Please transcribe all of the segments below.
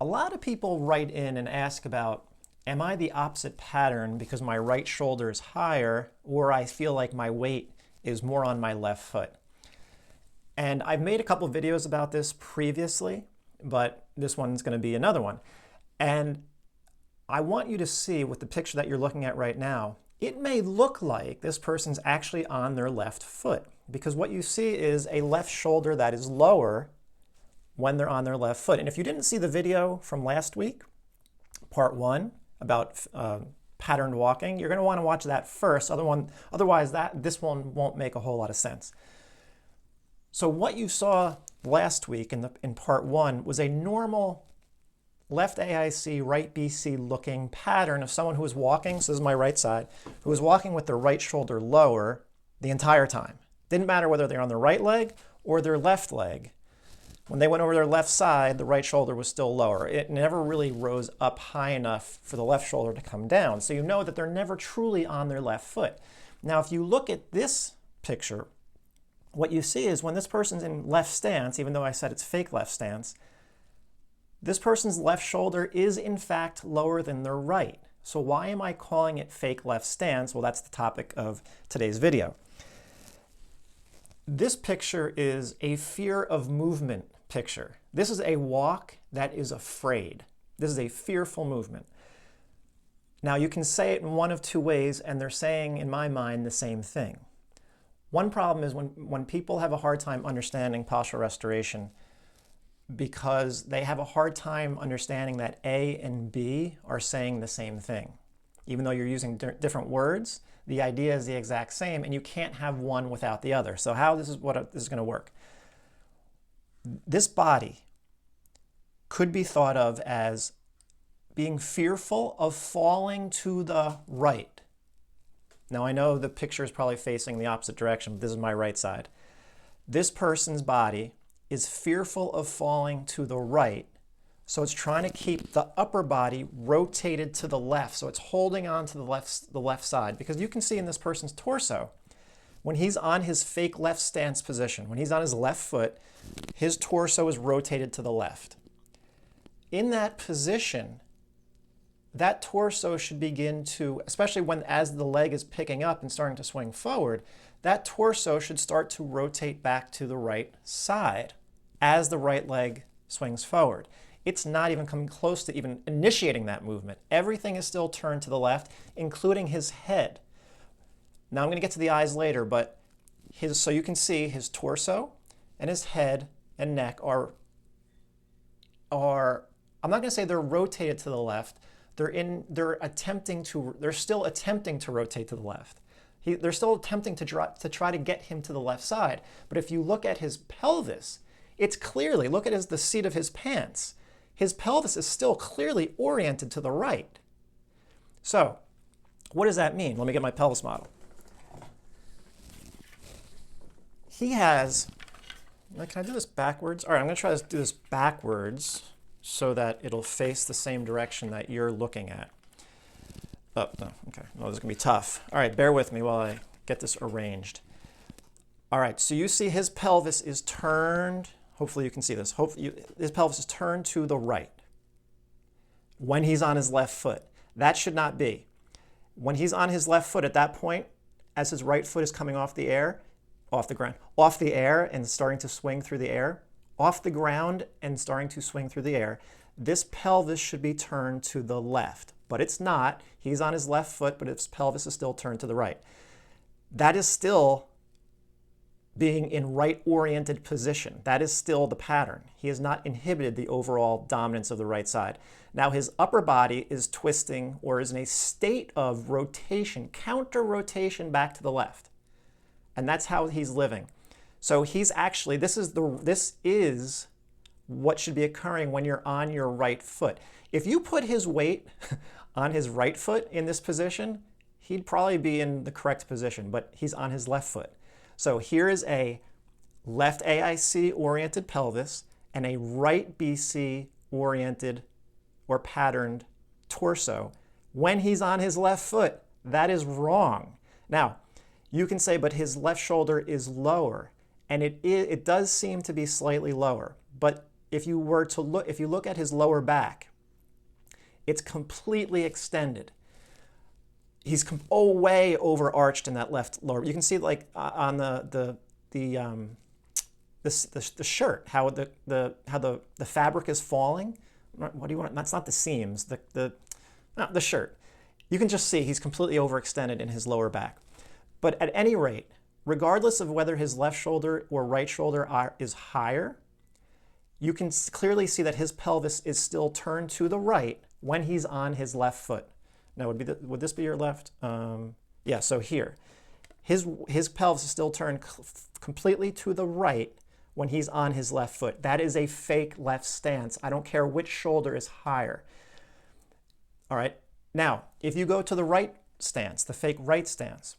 A lot of people write in and ask about, am I the opposite pattern because my right shoulder is higher, or I feel like my weight is more on my left foot? And I've made a couple of videos about this previously, but this one's going to be another one. And I want you to see with the picture that you're looking at right now, it may look like this person's actually on their left foot, because what you see is a left shoulder that is lower when they're on their left foot. And if you didn't see the video from last week, part 1, about patterned walking, you're going to want to watch that first. Otherwise, this one won't make a whole lot of sense. So what you saw last week in part 1 was a normal left AIC, right BC looking pattern of someone who was walking, so this is my right side, who was walking with their right shoulder lower the entire time. Didn't matter whether they're on their right leg or their left leg. When they went over their left side, the right shoulder was still lower. It never really rose up high enough for the left shoulder to come down. So you know that they're never truly on their left foot. Now, if you look at this picture, what you see is when this person's in left stance, even though I said it's fake left stance, this person's left shoulder is in fact lower than their right. So why am I calling it fake left stance? Well, that's the topic of today's video. This picture is a fear of movement picture. This is a walk that is afraid. This is a fearful movement. Now you can say it in one of two ways, and they're saying, in my mind, the same thing. One problem is when people have a hard time understanding postural restoration because they have a hard time understanding that A and B are saying the same thing. Even though you're using different words, the idea is the exact same, and you can't have one without the other. So how this is going to work. This body could be thought of as being fearful of falling to the right. Now I know the picture is probably facing the opposite direction, but this is my right side. This person's body is fearful of falling to the right, so it's trying to keep the upper body rotated to the left, so it's holding on to the left side. Because you can see in this person's torso, when he's on his fake left stance position, when he's on his left foot, his torso is rotated to the left. In that position, that torso should begin to, especially as the leg is picking up and starting to swing forward, that torso should start to rotate back to the right side as the right leg swings forward. It's not even coming close to even initiating that movement. Everything is still turned to the left, including his head. Now I'm going to get to the eyes later, but so you can see his torso and his head and neck are I'm not going to say they're rotated to the left. They're still attempting to rotate to the left. They're still attempting to try to get him to the left side. But if you look at his pelvis, it's clearly, look at the seat of his pants. His pelvis is still clearly oriented to the right. So what does that mean? Let me get my pelvis model. He has, can I do this backwards? All right, I'm going to try to do this backwards so that it'll face the same direction that you're looking at. Oh, no, okay. No, this is going to be tough. All right, bear with me while I get this arranged. All right, so you see his pelvis is turned, hopefully you can see this, his pelvis is turned to the right when he's on his left foot. That should not be. When he's on his left foot at that point, as his right foot is coming off the air and starting to swing through the air, off the ground and starting to swing through the air, this pelvis should be turned to the left. But it's not. He's on his left foot, but his pelvis is still turned to the right. That is still being in right-oriented position. That is still the pattern. He has not inhibited the overall dominance of the right side. Now his upper body is twisting or is in a state of rotation, counter-rotation back to the left. And that's how he's living. So he's actually, this is what should be occurring when you're on your right foot. If you put his weight on his right foot in this position, he'd probably be in the correct position, but he's on his left foot. So here is a left AIC oriented pelvis and a right BC oriented or patterned torso. When he's on his left foot, that is wrong. Now, you can say, but his left shoulder is lower, and it does seem to be slightly lower, but if you look at his lower back, it's completely extended. He's way overarched in that left lower. You can see like on the shirt, how the fabric is falling. What do you want? That's not the seams. The shirt. You can just see he's completely overextended in his lower back. But at any rate, regardless of whether his left shoulder or right shoulder is higher, you can clearly see that his pelvis is still turned to the right when he's on his left foot. Now, would this be your left? Yeah, so here. His pelvis is still turned completely to the right when he's on his left foot. That is a fake left stance. I don't care which shoulder is higher. All right. Now, if you go to the right stance, the fake right stance,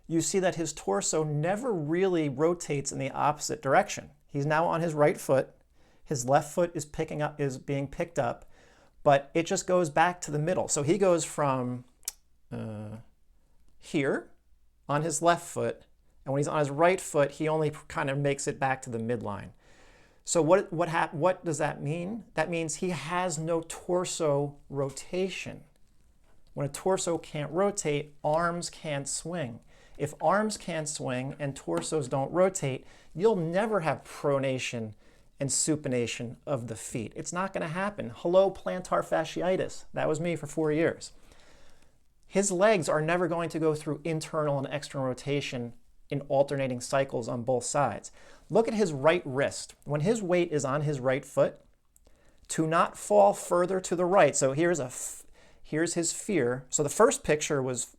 you see that his torso never really rotates in the opposite direction. He's now on his right foot. His left foot is being picked up, but it just goes back to the middle. So he goes from here on his left foot, and when he's on his right foot, he only kind of makes it back to the midline. So what does that mean? That means he has no torso rotation. When a torso can't rotate, arms can't swing. If arms can't swing and torsos don't rotate, you'll never have pronation and supination of the feet. It's not going to happen. Hello, plantar fasciitis. That was me for 4 years. His legs are never going to go through internal and external rotation in alternating cycles on both sides. Look at his right wrist. When his weight is on his right foot, to not fall further to the right. So here's his fear. So the first picture was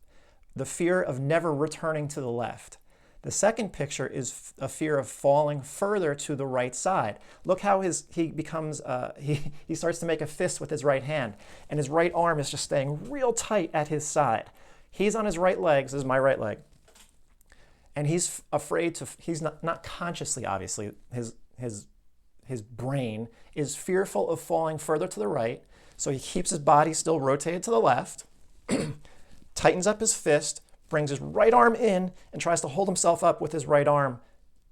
the fear of never returning to the left. The second picture is a fear of falling further to the right side. Look how he becomes, he starts to make a fist with his right hand, and his right arm is just staying real tight at his side. He's on his right leg, this is my right leg, and he's afraid to, he's not consciously, obviously, his brain is fearful of falling further to the right, so he keeps his body still rotated to the left, tightens up his fist, brings his right arm in, and tries to hold himself up with his right arm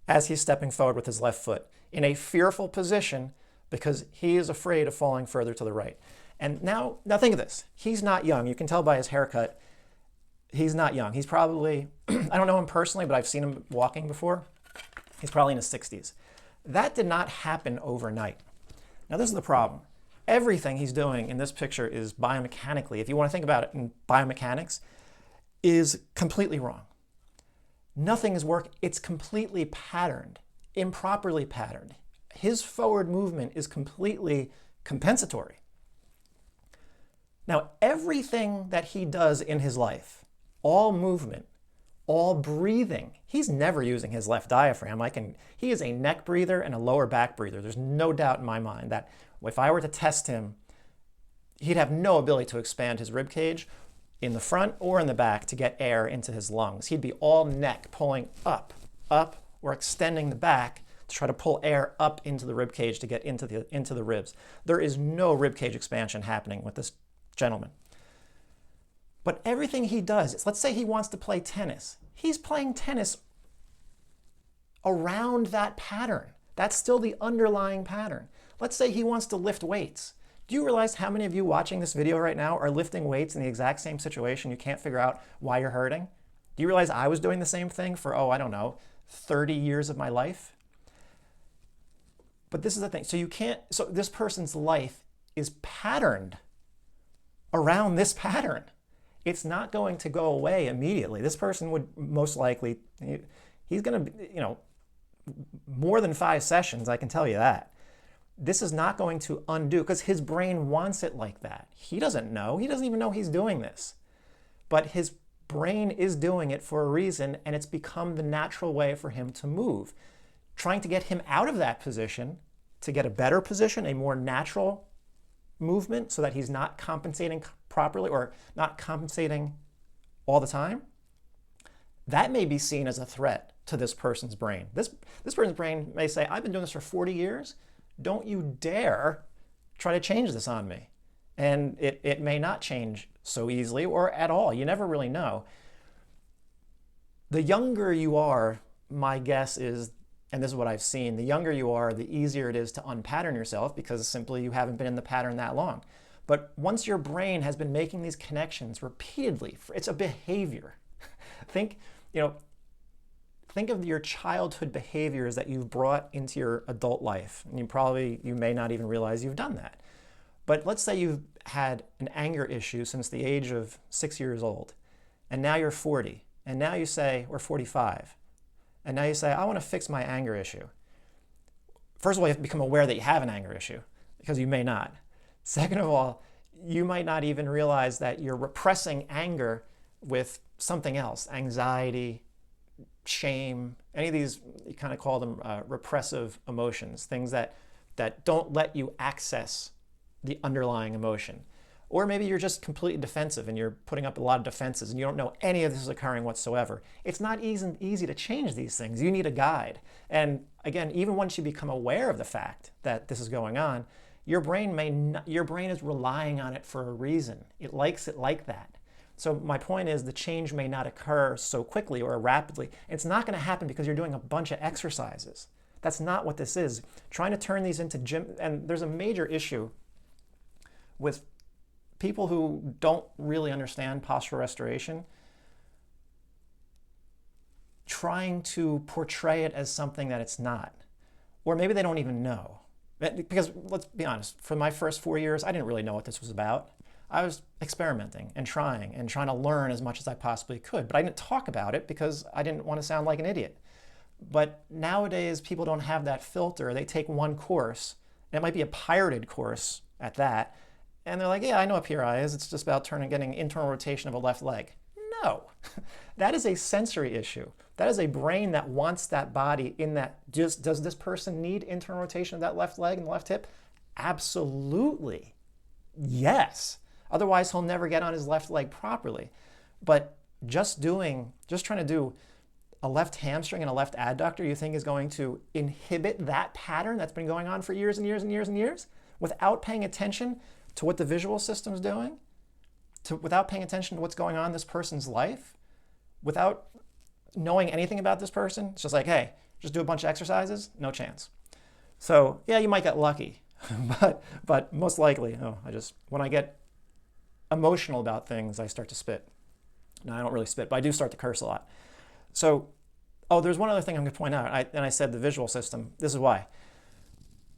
as he's stepping forward with his left foot in a fearful position because he is afraid of falling further to the right. And now think of this. He's not young. You can tell by his haircut, he's not young. He's probably, I don't know him personally, but I've seen him walking before. He's probably in his 60s. That did not happen overnight. Now this is the problem. Everything he's doing in this picture is biomechanically, if you want to think about it in biomechanics, is completely wrong. Nothing is working. It's completely patterned, improperly patterned. His forward movement is completely compensatory. Now, everything that he does in his life, all movement, all breathing, he's never using his left diaphragm. He is a neck breather and a lower back breather. There's no doubt in my mind that if I were to test him, he'd have no ability to expand his rib cage in the front or in the back to get air into his lungs. He'd be all neck, pulling up, or extending the back to try to pull air up into the rib cage to get into the ribs. There is no rib cage expansion happening with this gentleman. But everything he does, let's say he wants to play tennis. He's playing tennis around that pattern. That's still the underlying pattern. Let's say he wants to lift weights. Do you realize how many of you watching this video right now are lifting weights in the exact same situation? You can't figure out why you're hurting? Do you realize I was doing the same thing for, I don't know, 30 years of my life? But this is the thing. So this person's life is patterned around this pattern. It's not going to go away immediately. This person would most likely, he's going to, more than 5 sessions, I can tell you that. This is not going to undo because his brain wants it like that. He doesn't know. He doesn't even know he's doing this. But his brain is doing it for a reason, and it's become the natural way for him to move. Trying to get him out of that position to get a better position, a more natural movement so that he's not compensating properly or not compensating all the time, that may be seen as a threat to this person's brain. This person's brain may say, I've been doing this for 40 years. Don't you dare try to change this on me. And it may not change so easily or at all. You never really know. The younger you are, my guess is and this is what I've seen, the younger you are, the easier it is to unpattern yourself because simply you haven't been in the pattern that long. But once your brain has been making these connections repeatedly, it's a behavior. Think of your childhood behaviors that you've brought into your adult life. And you may not even realize you've done that. But let's say you've had an anger issue since the age of 6 years old, and now you're 40, and now you say, or 45, and now you say, I want to fix my anger issue. First of all, you have to become aware that you have an anger issue, because you may not. Second of all, you might not even realize that you're repressing anger with something else, anxiety, shame, any of these, you kind of call them repressive emotions, things that don't let you access the underlying emotion. Or maybe you're just completely defensive and you're putting up a lot of defenses and you don't know any of this is occurring whatsoever. It's not easy to change these things. You need a guide. And again, even once you become aware of the fact that this is going on, your brain is relying on it for a reason. It likes it like that. So my point is the change may not occur so quickly or rapidly. It's not going to happen because you're doing a bunch of exercises. That's not what this is. Trying to turn these into gym, and there's a major issue with people who don't really understand postural restoration, trying to portray it as something that it's not. Or maybe they don't even know. Because let's be honest, for my first 4 years, I didn't really know what this was about. I was experimenting and trying to learn as much as I possibly could. But I didn't talk about it because I didn't want to sound like an idiot. But nowadays, people don't have that filter. They take one course, and it might be a pirated course at that, and they're like, yeah, I know what PRI is. It's just about getting internal rotation of a left leg. No, that is a sensory issue. That is a brain that wants that body in that. Does this person need internal rotation of that left leg and the left hip? Absolutely, yes. Otherwise, he'll never get on his left leg properly. But just trying to do a left hamstring and a left adductor, you think is going to inhibit that pattern that's been going on for years and years and years and years without paying attention to what the visual system's doing, without paying attention to what's going on in this person's life, without knowing anything about this person? It's just like, hey, just do a bunch of exercises? No chance. So yeah, you might get lucky, but most likely, when I get emotional about things, I start to spit. No, I don't really spit, but I do start to curse a lot. So, there's one other thing I'm going to point out, and I said the visual system. This is why.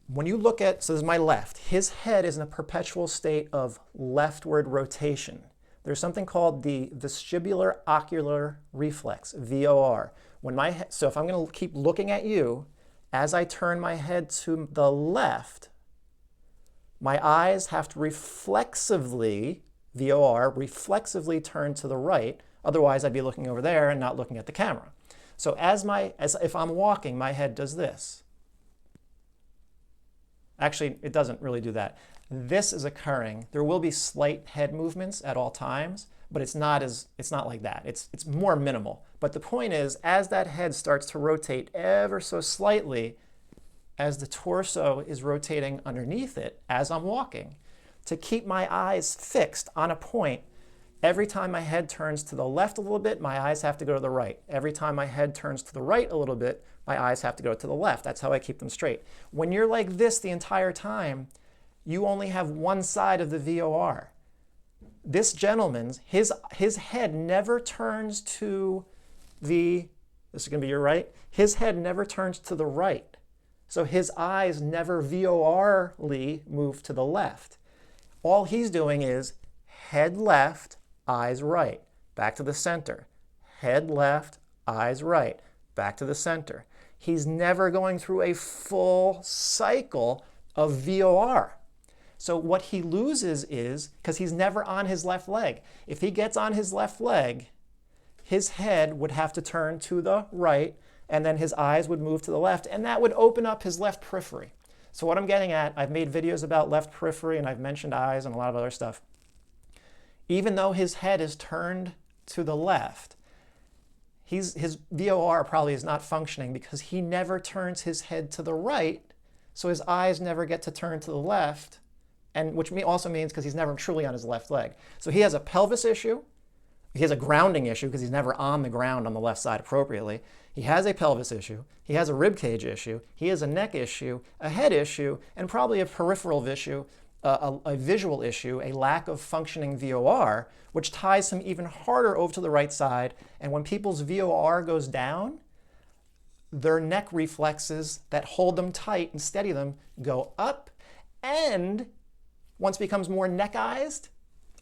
When you look at, so this is my left, his head is in a perpetual state of leftward rotation. There's something called the Visual Ocular Reflex, VOR. So if I'm going to keep looking at you, as I turn my head to the left, my eyes have to reflexively, VOR, reflexively turn to the right. Otherwise, I'd be looking over there and not looking at the camera. So if I'm walking, my head does this. Actually, it doesn't really do that. This is occurring. There will be slight head movements at all times, but it's not like that. It's more minimal. But the point is, as that head starts to rotate ever so slightly, as the torso is rotating underneath it, as I'm walking, to keep my eyes fixed on a point, every time my head turns to the left a little bit, my eyes have to go to the right. Every time my head turns to the right a little bit, my eyes have to go to the left. That's how I keep them straight. When you're like this the entire time, you only have one side of the VOR. This gentleman's, his head never turns to this is going to be your right, his head never turns to the right. So his eyes never VOR-ly move to the left. All he's doing is head left, eyes right, back to the center. Head left, eyes right, back to the center. He's never going through a full cycle of VOR. So what he loses is, because he's never on his left leg, if he gets on his left leg, his head would have to turn to the right, and then his eyes would move to the left, and that would open up his left periphery. So what I'm getting at, I've made videos about left periphery, and I've mentioned eyes and a lot of other stuff. Even though his head is turned to the left, his VOR probably is not functioning because he never turns his head to the right, so his eyes never get to turn to the left, and which also means because he's never truly on his left leg. So he has a pelvis issue, He has a grounding issue because he's never on the ground on the left side appropriately. He has a pelvis issue. He has a rib cage issue. He has a neck issue, a head issue, and probably a peripheral issue, a visual issue, a lack of functioning VOR, which ties him even harder over to the right side. And when people's VOR goes down, their neck reflexes that hold them tight and steady them go up. And once it becomes more neckized,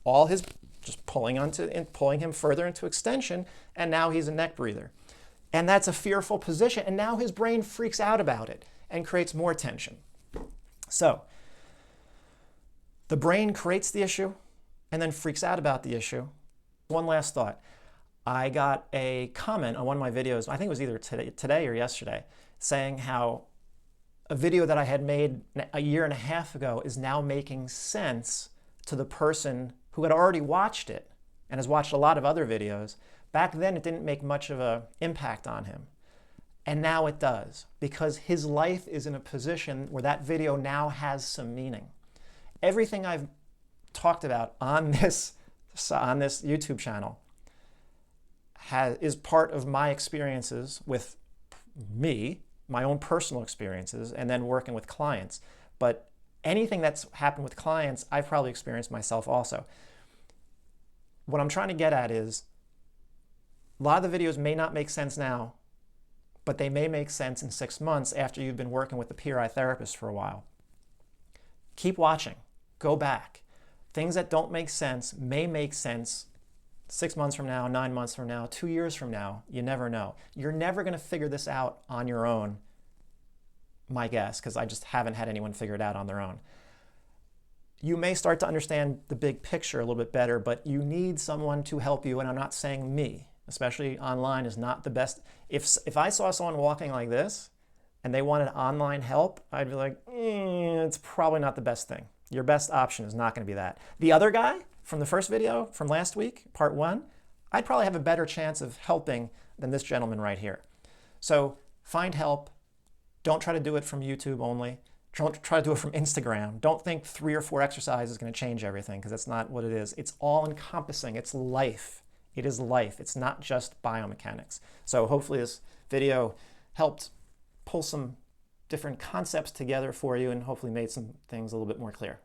all his just pulling him further into extension, and now he's a neck breather. And that's a fearful position, and now his brain freaks out about it and creates more tension. So the brain creates the issue and then freaks out about the issue. One last thought. I got a comment on one of my videos, I think it was either today or yesterday, saying how a video that I had made a year and a half ago is now making sense to the person who had already watched it and has watched a lot of other videos. Back then, it didn't make much of an impact on him. And now it does, because his life is in a position where that video now has some meaning. Everything I've talked about on this YouTube channel is part of my experiences with me, my own personal experiences, and then working with clients. But anything that's happened with clients, I've probably experienced myself also. What I'm trying to get at is, a lot of the videos may not make sense now, but they may make sense in 6 months after you've been working with the PRI therapist for a while. Keep watching. Go back. Things that don't make sense may make sense 6 months from now, 9 months from now, 2 years from now. You never know. You're never going to figure this out on your own, my guess, because I just haven't had anyone figure it out on their own. You may start to understand the big picture a little bit better, but you need someone to help you, and I'm not saying me, especially online, is not the best. If I saw someone walking like this and they wanted online help, I'd be like, it's probably not the best thing. Your best option is not going to be that. The other guy from the first video from last week, part 1, I'd probably have a better chance of helping than this gentleman right here. So find help. Don't try to do it from YouTube only. Try to do it from Instagram. Don't think 3 or 4 exercises is going to change everything, because that's not what it is. It's all encompassing. It's life. It is life. It's not just biomechanics. So hopefully this video helped pull some different concepts together for you and hopefully made some things a little bit more clear.